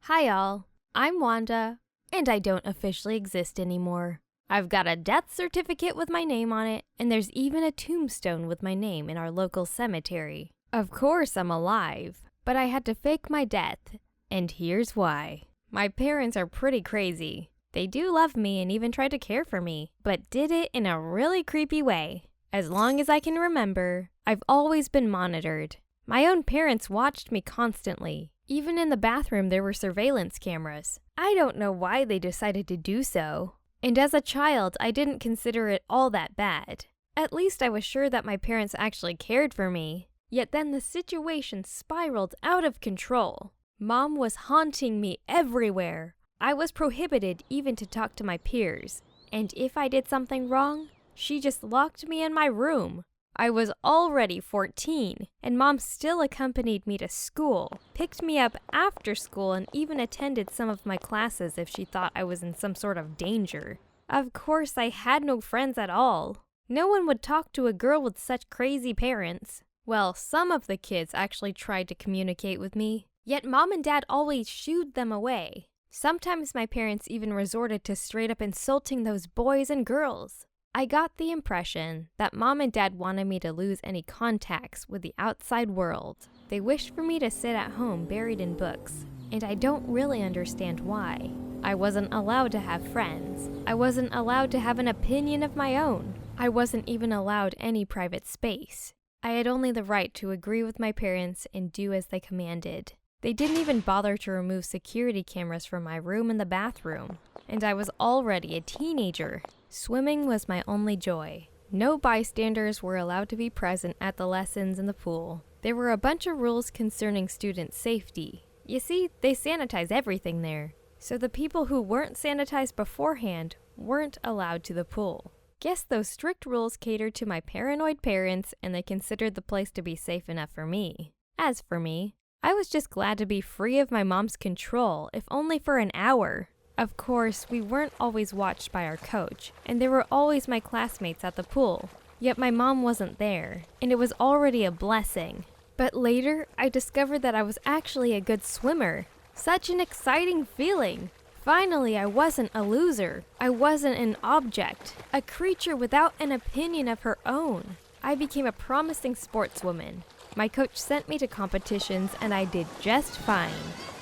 Hi all, I'm Wanda, and I don't officially exist anymore. I've got a death certificate with my name on it, and there's even a tombstone with my name in our local cemetery. Of course I'm alive, but I had to fake my death, and here's why. My parents are pretty crazy. They do love me and even try to care for me, but did it in a really creepy way. As long as I can remember, I've always been monitored. My own parents watched me constantly. Even in the bathroom, there were surveillance cameras. I don't know why they decided to do so. And as a child, I didn't consider it all that bad. At least I was sure that my parents actually cared for me. Yet then the situation spiraled out of control. Mom was haunting me everywhere. I was prohibited even to talk to my peers. And if I did something wrong, she just locked me in my room. I was already 14, and Mom still accompanied me to school, picked me up after school, and even attended some of my classes if she thought I was in some sort of danger. Of course, I had no friends at all. No one would talk to a girl with such crazy parents. Well, some of the kids actually tried to communicate with me, yet Mom and Dad always shooed them away. Sometimes my parents even resorted to straight up insulting those boys and girls. I got the impression that Mom and Dad wanted me to lose any contacts with the outside world. They wished for me to sit at home buried in books, and I don't really understand why. I wasn't allowed to have friends. I wasn't allowed to have an opinion of my own. I wasn't even allowed any private space. I had only the right to agree with my parents and do as they commanded. They didn't even bother to remove security cameras from my room and the bathroom, and I was already a teenager. Swimming was my only joy. No bystanders were allowed to be present at the lessons in the pool. There were a bunch of rules concerning student safety. You see, they sanitize everything there, so the people who weren't sanitized beforehand weren't allowed to the pool. Guess those strict rules catered to my paranoid parents, and they considered the place to be safe enough for me. As for me, I was just glad to be free of my mom's control, if only for an hour. Of course, we weren't always watched by our coach, and there were always my classmates at the pool. Yet my mom wasn't there, and it was already a blessing. But later, I discovered that I was actually a good swimmer. Such an exciting feeling! Finally, I wasn't a loser. I wasn't an object, a creature without an opinion of her own. I became a promising sportswoman. My coach sent me to competitions, and I did just fine.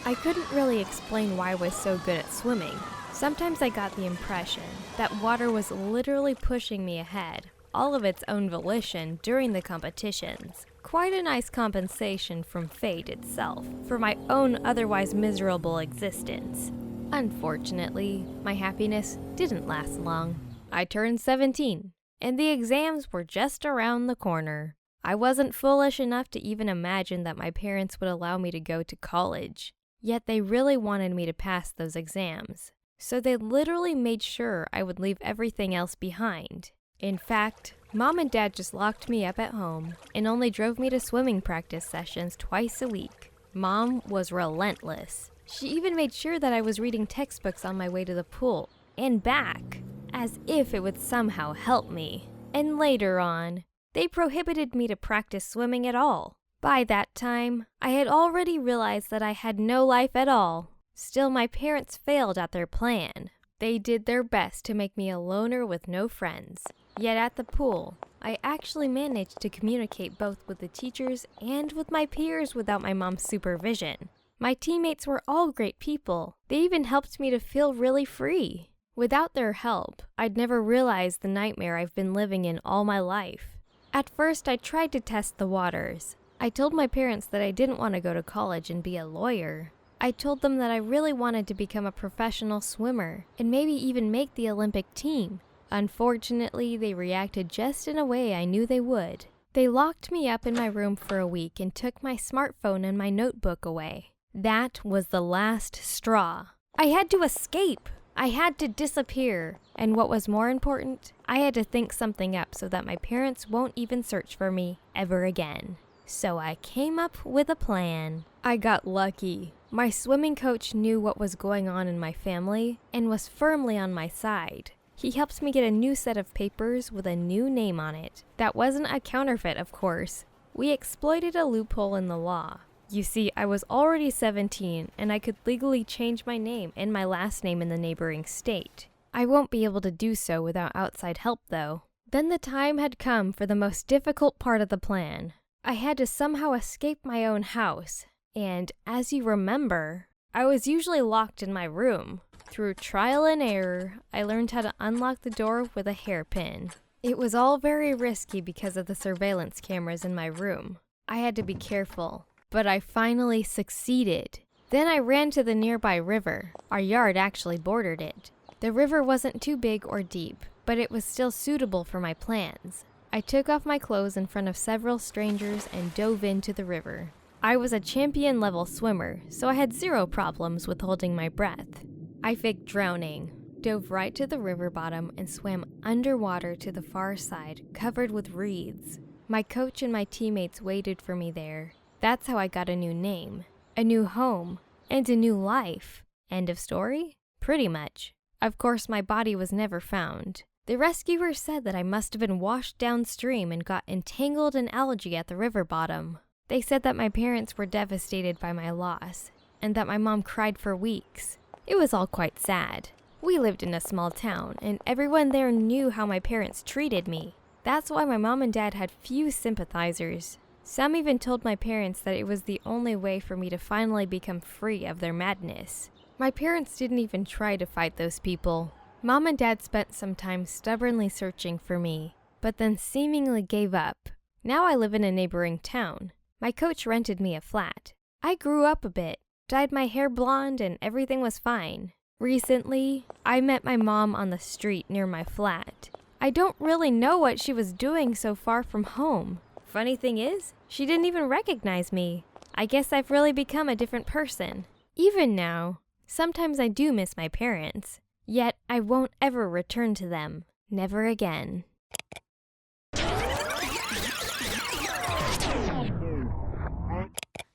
I couldn't really explain why I was so good at swimming. Sometimes I got the impression that water was literally pushing me ahead, all of its own volition during the competitions. Quite a nice compensation from fate itself for my own otherwise miserable existence. Unfortunately, my happiness didn't last long. I turned 17, and the exams were just around the corner. I wasn't foolish enough to even imagine that my parents would allow me to go to college. Yet they really wanted me to pass those exams. So they literally made sure I would leave everything else behind. In fact, Mom and Dad just locked me up at home and only drove me to swimming practice sessions twice a week. Mom was relentless. She even made sure that I was reading textbooks on my way to the pool and back, as if it would somehow help me. And later on, they prohibited me to practice swimming at all. By that time, I had already realized that I had no life at all. Still, my parents failed at their plan. They did their best to make me a loner with no friends. Yet at the pool, I actually managed to communicate both with the teachers and with my peers without my mom's supervision. My teammates were all great people. They even helped me to feel really free. Without their help, I'd never realized the nightmare I've been living in all my life. At first, I tried to test the waters. I told my parents that I didn't want to go to college and be a lawyer. I told them that I really wanted to become a professional swimmer and maybe even make the Olympic team. Unfortunately, they reacted just in a way I knew they would. They locked me up in my room for a week and took my smartphone and my notebook away. That was the last straw. I had to escape. I had to disappear. And what was more important, I had to think something up so that my parents won't even search for me ever again. So I came up with a plan. I got lucky. My swimming coach knew what was going on in my family and was firmly on my side. He helped me get a new set of papers with a new name on it. That wasn't a counterfeit, of course. We exploited a loophole in the law. You see, I was already 17 and I could legally change my name and my last name in the neighboring state. I won't be able to do so without outside help, though. Then the time had come for the most difficult part of the plan. I had to somehow escape my own house, and as you remember, I was usually locked in my room. Through trial and error, I learned how to unlock the door with a hairpin. It was all very risky because of the surveillance cameras in my room. I had to be careful, but I finally succeeded. Then I ran to the nearby river. Our yard actually bordered it. The river wasn't too big or deep, but it was still suitable for my plans. I took off my clothes in front of several strangers and dove into the river. I was a champion level swimmer, so I had zero problems with holding my breath. I faked drowning, dove right to the river bottom, and swam underwater to the far side, covered with reeds. My coach and my teammates waited for me there. That's how I got a new name, a new home, and a new life. End of story? Pretty much. Of course, my body was never found. The rescuers said that I must have been washed downstream and got entangled in algae at the river bottom. They said that my parents were devastated by my loss, and that my mom cried for weeks. It was all quite sad. We lived in a small town, and everyone there knew how my parents treated me. That's why my mom and dad had few sympathizers. Some even told my parents that it was the only way for me to finally become free of their madness. My parents didn't even try to fight those people. Mom and Dad spent some time stubbornly searching for me, but then seemingly gave up. Now I live in a neighboring town. My coach rented me a flat. I grew up a bit, dyed my hair blonde, and everything was fine. Recently, I met my mom on the street near my flat. I don't really know what she was doing so far from home. Funny thing is, she didn't even recognize me. I guess I've really become a different person. Even now, sometimes I do miss my parents. Yet I won't ever return to them. Never again.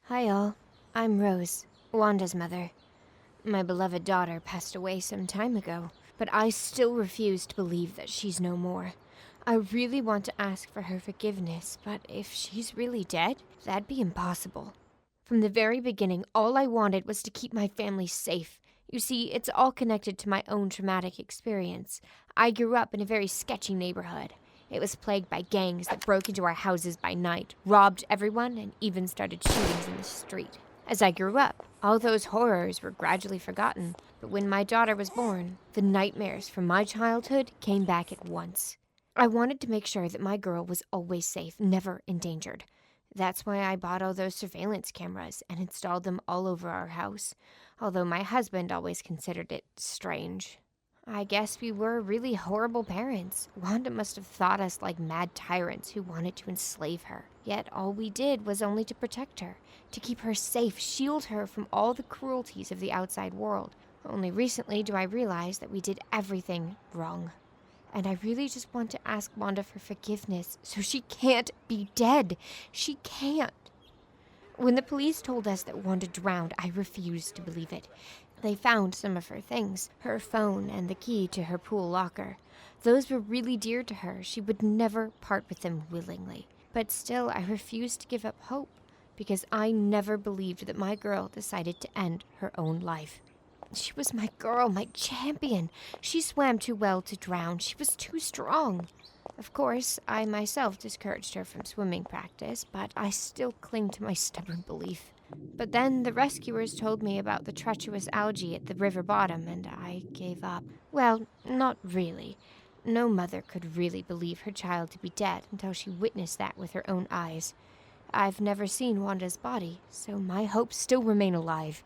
Hi all, I'm Rose, Wanda's mother. My beloved daughter passed away some time ago, but I still refuse to believe that she's no more. I really want to ask for her forgiveness, but if she's really dead, that'd be impossible. From the very beginning, all I wanted was to keep my family safe. You see, it's all connected to my own traumatic experience. I grew up in a very sketchy neighborhood. It was plagued by gangs that broke into our houses by night, robbed everyone, and even started shootings in the street. As I grew up, all those horrors were gradually forgotten, but when my daughter was born, the nightmares from my childhood came back at once. I wanted to make sure that my girl was always safe, never endangered. That's why I bought all those surveillance cameras and installed them all over our house, although my husband always considered it strange. I guess we were really horrible parents. Wanda must have thought us like mad tyrants who wanted to enslave her. Yet all we did was only to protect her, to keep her safe, shield her from all the cruelties of the outside world. Only recently do I realize that we did everything wrong. And I really just want to ask Wanda for forgiveness so she can't be dead. She can't. When the police told us that Wanda drowned, I refused to believe it. They found some of her things, her phone and the key to her pool locker. Those were really dear to her. She would never part with them willingly. But still, I refused to give up hope because I never believed that my girl decided to end her own life. She was my girl, my champion. She swam too well to drown. She was too strong. Of course, I myself discouraged her from swimming practice, but I still cling to my stubborn belief. But then the rescuers told me about the treacherous algae at the river bottom, and I gave up. Well, not really. No mother could really believe her child to be dead until she witnessed that with her own eyes. I've never seen Wanda's body, so my hopes still remain alive.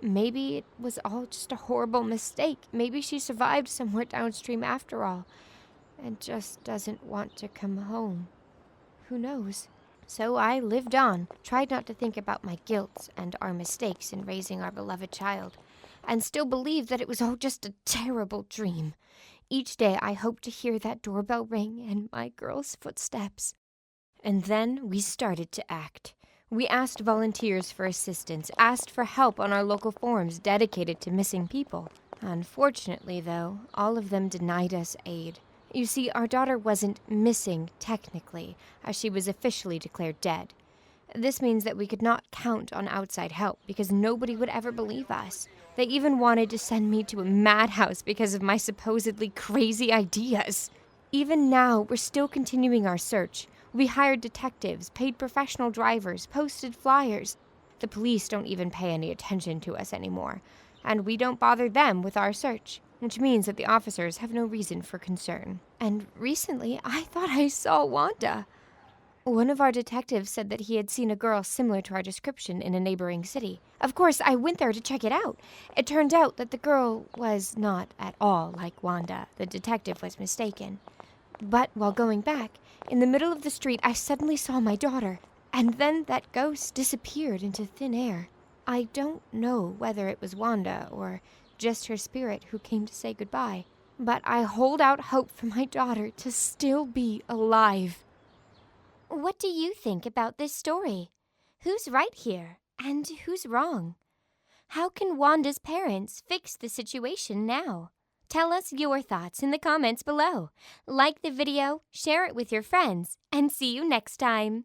Maybe it was all just a horrible mistake. Maybe she survived somewhere downstream after all, and just doesn't want to come home. Who knows? So I lived on, tried not to think about my guilt and our mistakes in raising our beloved child, and still believed that it was all just a terrible dream. Each day I hoped to hear that doorbell ring and my girl's footsteps. And then we started to act. We asked volunteers for assistance, asked for help on our local forums dedicated to missing people. Unfortunately, though, all of them denied us aid. You see, our daughter wasn't missing technically, as she was officially declared dead. This means that we could not count on outside help because nobody would ever believe us. They even wanted to send me to a madhouse because of my supposedly crazy ideas. Even now, we're still continuing our search. We hired detectives, paid professional drivers, posted flyers. The police don't even pay any attention to us anymore, and we don't bother them with our search, which means that the officers have no reason for concern. And recently, I thought I saw Wanda. One of our detectives said that he had seen a girl similar to our description in a neighboring city. Of course, I went there to check it out. It turned out that the girl was not at all like Wanda. The detective was mistaken. But while going back, in the middle of the street, I suddenly saw my daughter. And then that ghost disappeared into thin air. I don't know whether it was Wanda or just her spirit who came to say goodbye. But I hold out hope for my daughter to still be alive. What do you think about this story? Who's right here and who's wrong? How can Wanda's parents fix the situation now? Tell us your thoughts in the comments below. Like the video, share it with your friends, and see you next time.